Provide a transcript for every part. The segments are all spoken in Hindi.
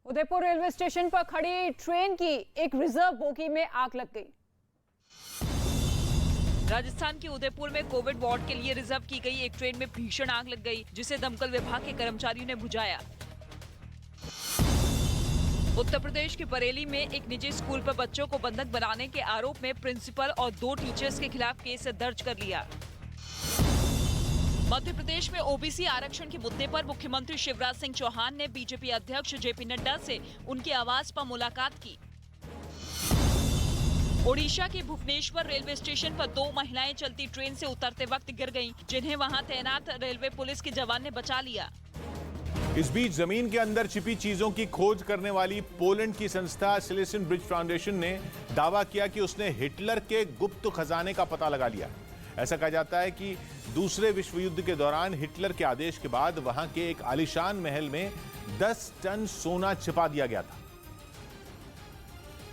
उदयपुर रेलवे स्टेशन पर खड़ी ट्रेन की एक रिजर्व बोगी में आग लग गई। राजस्थान के उदयपुर में कोविड वार्ड के लिए रिजर्व की गई एक ट्रेन में भीषण आग लग गई, जिसे दमकल विभाग के कर्मचारियों ने बुझाया। उत्तर प्रदेश के बरेली में एक निजी स्कूल पर बच्चों को बंधक बनाने के आरोप में प्रिंसिपल और 2 टीचर्स के खिलाफ केस दर्ज कर लिया। मध्य प्रदेश में ओबीसी आरक्षण के मुद्दे पर मुख्यमंत्री शिवराज सिंह चौहान ने बीजेपी अध्यक्ष जेपी नड्डा से उनके आवास पर मुलाकात की। ओडिशा के भुवनेश्वर रेलवे स्टेशन पर 2 महिलाएं चलती ट्रेन से उतरते वक्त गिर गईं, जिन्हें वहां तैनात रेलवे पुलिस के जवान ने बचा लिया। इस बीच जमीन के अंदर छिपी चीजों की खोज करने वाली पोलैंड की संस्था सिलेसियन ब्रिज फाउंडेशन ने दावा किया कि उसने हिटलर के गुप्त खजाने का पता लगा लिया। ऐसा कहा जाता है कि दूसरे विश्व युद्ध के दौरान हिटलर के आदेश के बाद वहां के एक आलीशान महल में 10 टन सोना छिपा दिया गया था,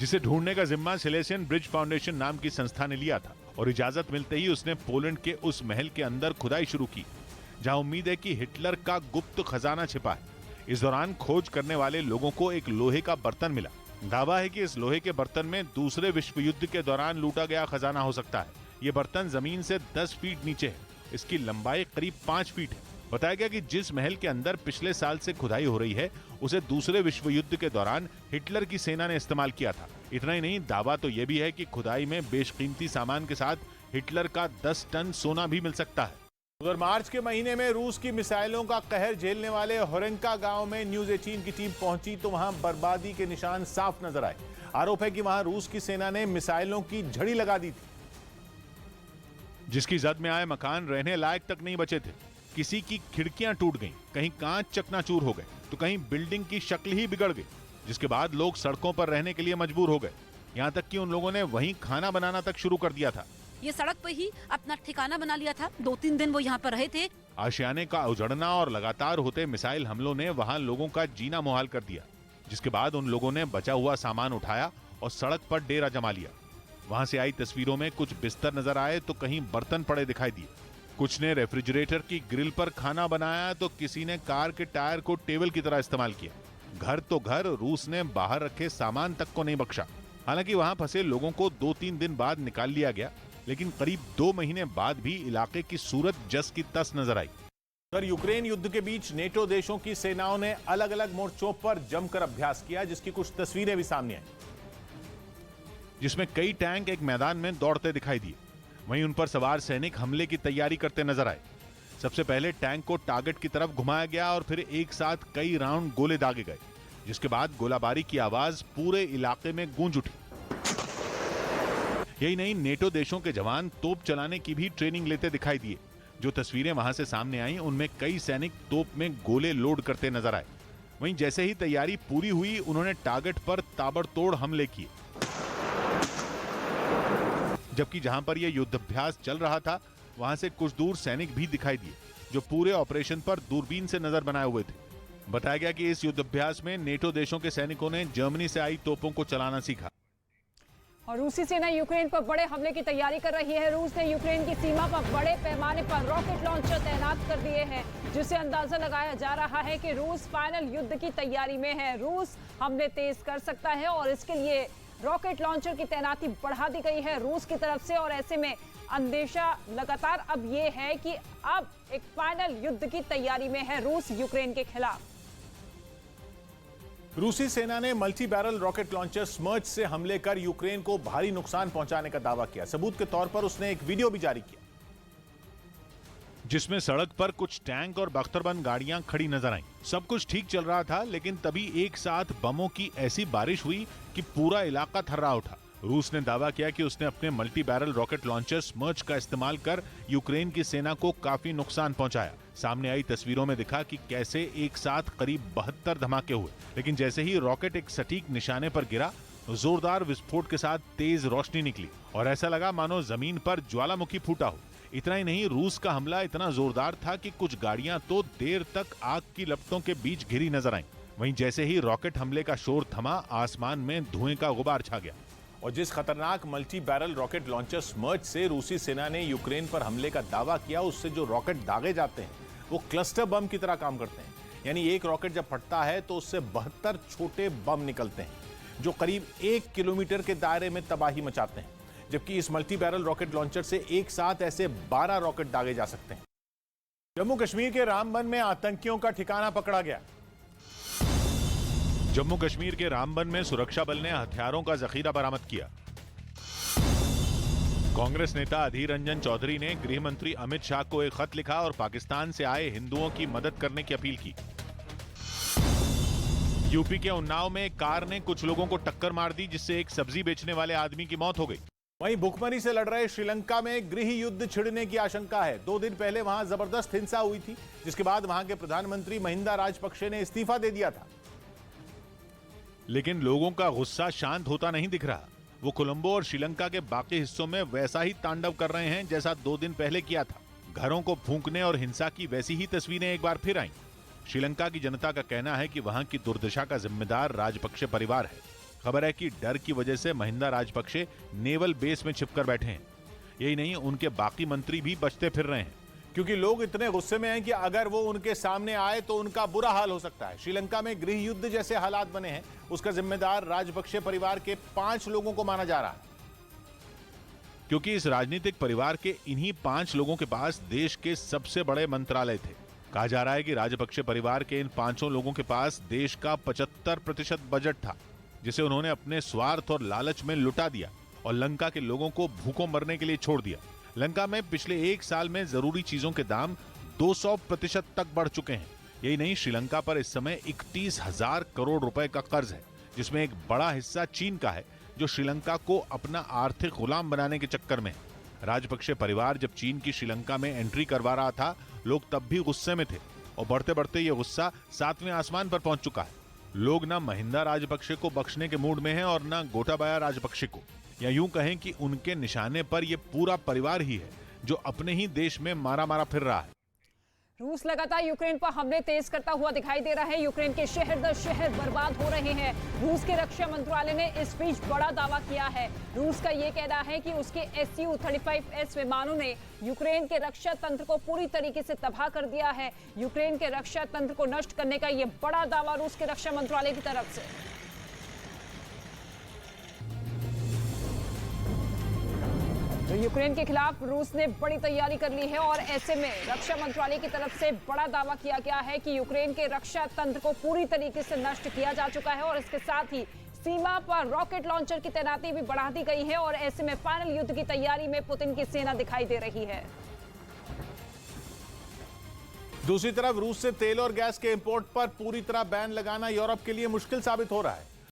जिसे ढूंढने का जिम्मा सिलेसियन ब्रिज फाउंडेशन नाम की संस्था ने लिया था। और इजाजत मिलते ही उसने पोलैंड के उस महल के अंदर खुदाई शुरू की, जहां उम्मीद है कि हिटलर का गुप्त खजाना छिपा है। इस दौरान खोज करने वाले लोगों को एक लोहे का बर्तन मिला। दावा है कि इस लोहे के बर्तन में दूसरे विश्व युद्ध के दौरान लूटा गया खजाना हो सकता है। ये बर्तन जमीन से 10 फीट नीचे है। इसकी लंबाई करीब 5 फीट है। बताया गया कि जिस महल के अंदर पिछले साल से खुदाई हो रही है, उसे दूसरे विश्व युद्ध के दौरान हिटलर की सेना ने इस्तेमाल किया था। इतना ही नहीं, दावा तो यह भी है कि खुदाई में बेशकीमती सामान के साथ हिटलर का 10 टन सोना भी मिल सकता है। उधर मार्च के महीने में रूस की मिसाइलों का कहर झेलने वाले होरेंका गांव में न्यूज 18 की टीम पहुंची तो वहां बर्बादी के निशान साफ नजर आए। आरोप है कि वहां रूस की सेना ने मिसाइलों की झड़ी लगा दी थी, जिसकी जद में आए मकान रहने लायक तक नहीं बचे थे। किसी की खिड़कियां टूट गईं, कहीं कांच चकनाचूर हो गए, तो कहीं बिल्डिंग की शक्ल ही बिगड़ गई, जिसके बाद लोग सड़कों पर रहने के लिए मजबूर हो गए। यहां तक कि उन लोगों ने वहीं खाना बनाना तक शुरू कर दिया था। ये सड़क पे ही अपना ठिकाना बना लिया था। 2-3 दिन वो यहाँ पर रहे थे। आशियाने का उजड़ना और लगातार होते मिसाइल हमलों ने वहां लोगों का जीना मुहाल कर दिया, जिसके बाद उन लोगों ने बचा हुआ सामान उठाया और सड़क पर डेरा जमा लिया। वहां से आई तस्वीरों में कुछ बिस्तर नजर आए तो कहीं बर्तन पड़े दिखाई दिए। कुछ ने रेफ्रिजरेटर की ग्रिल पर खाना बनाया तो किसी ने कार के टायर को टेबल की तरह इस्तेमाल किया। घर तो घर, रूस ने बाहर रखे सामान तक को नहीं बख्शा। हालांकि वहां फंसे लोगों को 2-3 दिन बाद निकाल लिया गया, लेकिन करीब 2 महीने बाद भी इलाके की सूरत जस की तस नजर आई। उधर यूक्रेन युद्ध के बीच नेटो देशों की सेनाओं ने अलग अलग मोर्चों पर जमकर अभ्यास किया, जिसकी कुछ तस्वीरें भी सामने आई, जिसमें कई टैंक एक मैदान में दौड़ते दिखाई दिए। वहीं उन पर सवार सैनिक हमले की तैयारी करते नजर आए। सबसे पहले टैंक को टारगेट की तरफ घुमाया गया और फिर एक साथ कई राउंड गोले दागे गए, जिसके बाद गोलाबारी की आवाज पूरे इलाके में गूंज उठी। यही नहीं, नेटो देशों के जवान तोप चलाने की भी ट्रेनिंग लेते दिखाई दिए। जो तस्वीरें वहां से सामने आई, उनमें कई सैनिक तोप में गोले लोड करते नजर आए। वहीं जैसे ही तैयारी पूरी हुई, उन्होंने टारगेट पर ताबड़तोड़ हमले किए। जबकि जहां पर यह युद्धाभ्यास चल रहा था, वहां से कुछ दूर सैनिक भी दिखाई दिए, जो पूरे ऑपरेशन पर दूरबीन से नजर बनाए हुए थे। बताया गया कि इस युद्धाभ्यास में नेटो देशों के सैनिकों ने जर्मनी से आई तोपों को चलाना सीखा। और रूसी सेना यूक्रेन पर बड़े हमले की तैयारी कर रही है। रूस ने यूक्रेन की सीमा पर बड़े पैमाने पर रॉकेट लॉन्चर तैनात कर दिए हैं, जिससे अंदाजा लगाया जा रहा है कि रूस फाइनल युद्ध की तैयारी में है। रूस हमले तेज कर सकता है और इसके लिए रॉकेट लॉन्चर की तैनाती बढ़ा दी गई है रूस की तरफ से। और ऐसे में अंदेशा लगातार अब ये है कि अब एक फाइनल युद्ध की तैयारी में है रूस यूक्रेन के खिलाफ। रूसी सेना ने मल्टी बैरल रॉकेट लॉन्चर स्मर्च से हमले कर यूक्रेन को भारी नुकसान पहुंचाने का दावा किया। सबूत के तौर पर उसने एक वीडियो भी जारी किया, जिसमें सड़क पर कुछ टैंक और बख्तरबंद गाड़ियां खड़ी नजर आईं। सब कुछ ठीक चल रहा था, लेकिन तभी एक साथ बमों की ऐसी बारिश हुई कि पूरा इलाका थर्रा उठा। रूस ने दावा किया कि उसने अपने मल्टी बैरल रॉकेट लॉन्चर स्मर्च का इस्तेमाल कर यूक्रेन की सेना को काफी नुकसान पहुंचाया। सामने आई तस्वीरों में दिखा कि कैसे एक साथ करीब 72 धमाके हुए, लेकिन जैसे ही रॉकेट एक सटीक निशाने पर गिरा, जोरदार विस्फोट के साथ तेज रोशनी निकली और ऐसा लगा मानो जमीन पर ज्वालामुखी फूटा हो। इतना ही नहीं, रूस का हमला इतना जोरदार था कि कुछ गाड़ियां तो देर तक आग की लपटों के बीच घिरी नजर आईं। वहीं जैसे ही रॉकेट हमले का शोर थमा, आसमान में धुएं का गुबार छा गया। और जिस खतरनाक मल्टी बैरल रॉकेट लॉन्चर स्मर्च से रूसी सेना ने यूक्रेन पर हमले का दावा किया, उससे जो रॉकेट दागे जाते हैं वो क्लस्टर बम की तरह काम करते हैं। यानी एक रॉकेट जब फटता है तो उससे 72 छोटे बम निकलते हैं जो करीब 1 किलोमीटर के दायरे में तबाही मचाते हैं, जबकि इस मल्टी बैरल रॉकेट लॉन्चर से एक साथ ऐसे 12 रॉकेट दागे जा सकते हैं। जम्मू कश्मीर के रामबन में आतंकियों का ठिकाना पकड़ा गया। जम्मू कश्मीर के रामबन में सुरक्षा बल ने हथियारों का जखीरा बरामद किया। कांग्रेस नेता अधीर रंजन चौधरी ने गृह मंत्री अमित शाह को एक खत लिखा और पाकिस्तान से आए हिंदुओं की मदद करने की अपील की। यूपी के उन्नाव में एक कार ने कुछ लोगों को टक्कर मार दी, जिससे एक सब्जी बेचने वाले आदमी की मौत हो गई। वहीं भुखमरी से लड़ रहे श्रीलंका में गृह युद्ध छिड़ने की आशंका है। 2 दिन पहले वहां जबरदस्त हिंसा हुई थी, जिसके बाद वहां के प्रधानमंत्री महिंदा राजपक्षे ने इस्तीफा दे दिया था। लेकिन लोगों का गुस्सा शांत होता नहीं दिख रहा। वो कोलंबो और श्रीलंका के बाकी हिस्सों में वैसा ही तांडव कर रहे हैं जैसा 2 दिन पहले किया था। घरों को फूंकने और हिंसा की वैसी ही तस्वीरें एक बार फिर आईं। श्रीलंका की जनता का कहना है कि वहां की दुर्दशा का जिम्मेदार राजपक्षे परिवार है। खबर है कि डर की वजह से महिंदा राजपक्षे नेवल बेस में छिपकर बैठे हैं। यही नहीं, उनके बाकी मंत्री भी बचते फिर रहे हैं, क्योंकि लोग इतने गुस्से में हैं कि अगर वो उनके सामने आए तो उनका बुरा हाल हो सकता है। श्रीलंका में गृह युद्ध जैसे हालात बने हैं, उसका जिम्मेदार राजपक्षे परिवार के 5 लोगों को माना जा रहा है, क्योंकि इस राजनीतिक परिवार के इन्हीं 5 लोगों के पास देश के सबसे बड़े मंत्रालय थे। कहा जा रहा है कि राजपक्षे परिवार के इन 5 लोगों के पास देश का 75% बजट था, जिसे उन्होंने अपने स्वार्थ और लालच में लुटा दिया और लंका के लोगों को भूखों मरने के लिए छोड़ दिया। लंका में पिछले 1 साल में जरूरी चीजों के दाम 200% तक बढ़ चुके हैं। यही नहीं, श्रीलंका पर इस समय 31,000 करोड़ रुपए का कर्ज है, जिसमें एक बड़ा हिस्सा चीन का है, जो श्रीलंका को अपना आर्थिक गुलाम बनाने के चक्कर में है। राजपक्षे परिवार जब चीन की श्रीलंका में एंट्री करवा रहा था, लोग तब भी गुस्से में थे और बढ़ते बढ़ते ये गुस्सा 7वें आसमान पर पहुंच चुका है। लोग ना महिंदा राजपक्षे को बख्शने के मूड में हैं और ना गोटाबाया राजपक्षे को, या यूं कहें कि उनके निशाने पर यह पूरा परिवार ही है जो अपने ही देश में मारा मारा फिर रहा है। रूस लगातार यूक्रेन पर हमले तेज करता हुआ दिखाई दे रहा है। यूक्रेन के शहर दर शहर बर्बाद हो रहे हैं। रूस के रक्षा मंत्रालय ने इस बीच बड़ा दावा किया है। रूस का यह कहना है कि उसके Su-35S विमानों ने यूक्रेन के रक्षा तंत्र को पूरी तरीके से तबाह कर दिया है। यूक्रेन के रक्षा तंत्र को नष्ट करने का यह बड़ा दावा रूस के रक्षा मंत्रालय की तरफ से। तो यूक्रेन के खिलाफ रूस ने बड़ी तैयारी कर ली है और ऐसे में रक्षा मंत्रालय की तरफ से बड़ा दावा किया गया है कि यूक्रेन के रक्षा तंत्र को पूरी तरीके से नष्ट किया जा चुका है और इसके साथ ही सीमा पर रॉकेट लॉन्चर की तैनाती भी बढ़ा दी गई है और ऐसे में फाइनल युद्ध की तैयारी में पुतिन की सेना दिखाई दे रही है। दूसरी तरफ रूस से तेल और गैस के इंपोर्ट पर पूरी तरह बैन लगाना यूरोप के लिए मुश्किल साबित हो रहा है।